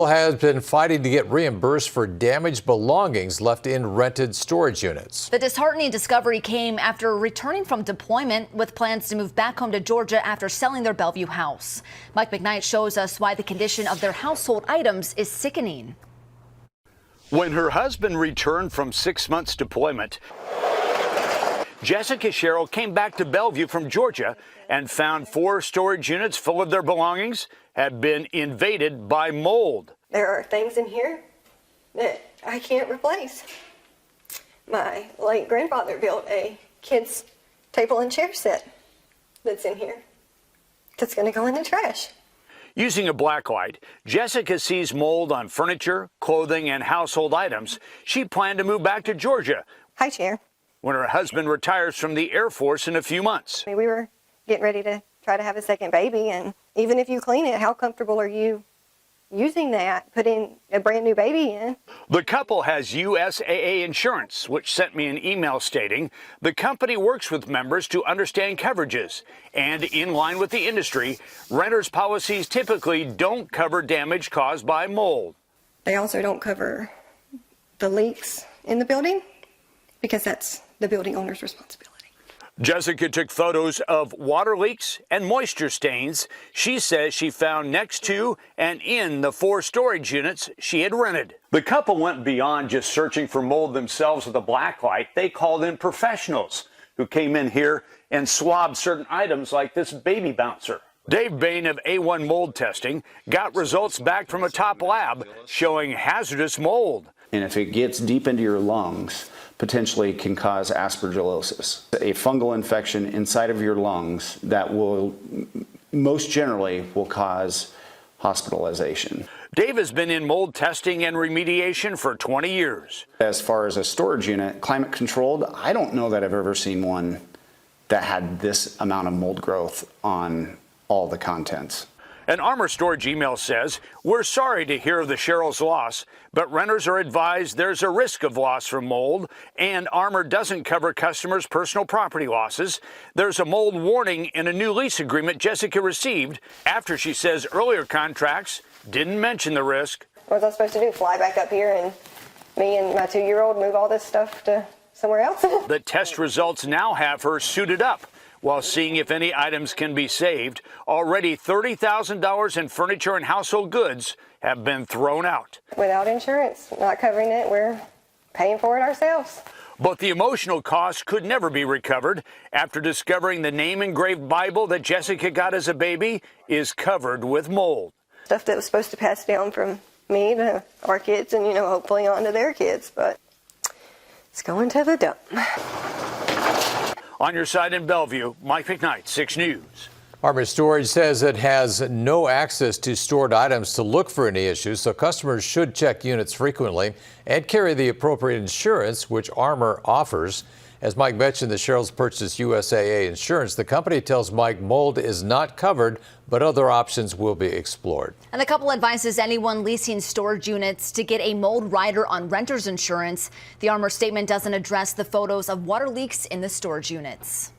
Has been fighting to get reimbursed for damaged belongings left in rented storage units. The disheartening discovery came after returning from deployment with plans to move back home to Georgia after selling their Bellevue house. Mike McKnight shows us why the condition of their household items is sickening. When her husband returned from 6 months deployment, Jessica Sherrill came back to Bellevue from Georgia and found 4 storage units full of their belongings had been invaded by mold. There are things in here that I can't replace. My late grandfather built a kids' table and chair set that's in here that's going to go in the trash. Using a blacklight, Jessica sees mold on furniture, clothing, and household items. She planned to move back to Georgia. Hi, Chair. When her husband retires from the Air Force in a few months. We were getting ready to try to have a second baby, and even if you clean it, how comfortable are you using that, putting a brand new baby in? The couple has USAA insurance, which sent me an email stating the company works with members to understand coverages, and in line with the industry, renters' policies typically don't cover damage caused by mold. They also don't cover the leaks in the building because that's the building owner's responsibility. Jessica took photos of water leaks and moisture stains she says she found next to and in the 4 storage units she had rented. The couple went beyond just searching for mold themselves with a blacklight. They called in professionals who came in here and swabbed certain items like this baby bouncer. Dave Bain of A1 Mold Testing got results back from a top lab showing hazardous mold. And if it gets deep into your lungs, potentially can cause aspergillosis, a fungal infection inside of your lungs that will most generally will cause hospitalization. Dave has been in mold testing and remediation for 20 years. As far as a storage unit, climate controlled, I don't know that I've ever seen one that had this amount of mold growth on all the contents. An Armor Storage email says, "We're sorry to hear of the Sherrill's loss, but renters are advised there's a risk of loss from mold, and Armor doesn't cover customers' personal property losses. There's a mold warning in a new lease agreement Jessica received after she says earlier contracts didn't mention the risk." What was I supposed to do, fly back up here and me and my 2-year-old move all this stuff to somewhere else? The test results now have her suited up while seeing if any items can be saved. Already $30,000 in furniture and household goods have been thrown out. Without insurance, not covering it, we're paying for it ourselves. But the emotional cost could never be recovered after discovering the name-engraved Bible that Jessica got as a baby is covered with mold. Stuff that was supposed to pass down from me to our kids and, hopefully on to their kids, but it's going to the dump. On your side in Bellevue, Mike McKnight, 6 News. Armor Storage says it has no access to stored items to look for any issues, so customers should check units frequently and carry the appropriate insurance, which Armor offers. As Mike mentioned, the Sherrills purchased USAA insurance. The company tells Mike mold is not covered, but other options will be explored. And the couple advises anyone leasing storage units to get a mold rider on renter's insurance. The Armor statement doesn't address the photos of water leaks in the storage units.